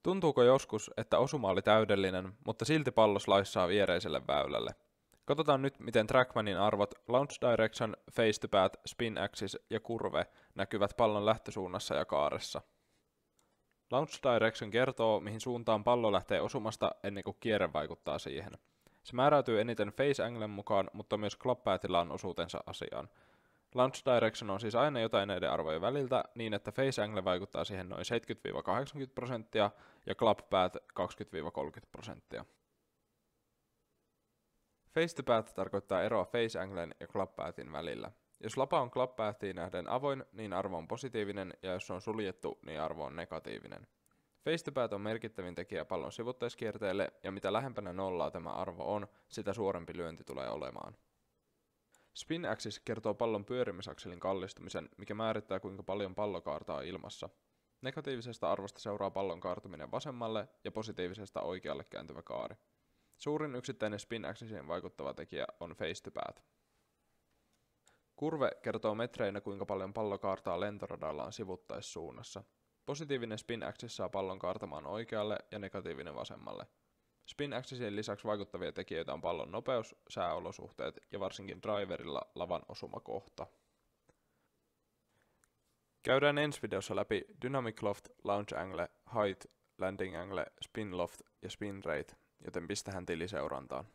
Tuntuuko joskus, että osuma oli täydellinen, mutta silti pallo slaissaa viereiselle väylälle? Katsotaan nyt, miten Trackmanin arvot Launch Direction, Face to Path, Spin Axis ja Kurve näkyvät pallon lähtösuunnassa ja kaaressa. Launch Direction kertoo, mihin suuntaan pallo lähtee osumasta ennen kuin kierre vaikuttaa siihen. Se määräytyy eniten Face Anglen mukaan, mutta myös Club Pathilla on osuutensa asiaan. Launch Direction on siis aina jotain näiden arvojen väliltä, niin että Face Angle vaikuttaa siihen noin 70–80% ja Club Path 20–30%. Face to Path tarkoittaa eroa Face Anglen ja Club Pathin välillä. Jos lapa on Club Pathiin nähden avoin, niin arvo on positiivinen, ja jos se on suljettu, niin arvo on negatiivinen. Face to Path on merkittävin tekijä pallon sivuttaiskierteelle, ja mitä lähempänä nollaa tämä arvo on, sitä suorempi lyönti tulee olemaan. Spin Axis kertoo pallon pyörimisakselin kallistumisen, mikä määrittää kuinka paljon pallo kaartaa ilmassa. Negatiivisesta arvosta seuraa pallon kaartuminen vasemmalle ja positiivisesta oikealle kääntyvä kaari. Suurin yksittäinen Spin Axisiin vaikuttava tekijä on Face to Path. Kurve kertoo metreinä kuinka paljon pallo kaartaa lentoradallaan sivuttaissuunnassa. Positiivinen Spin Axis saa pallon kaartamaan oikealle ja negatiivinen vasemmalle. Spin Axisien lisäksi vaikuttavia tekijöitä on pallon nopeus, sääolosuhteet ja varsinkin driverilla lavan osumakohta. Käydään ensi videossa läpi Dynamic Loft, Launch Angle, Height, Landing Angle, Spin Loft ja Spin Rate, joten pistähän tili seurantaan.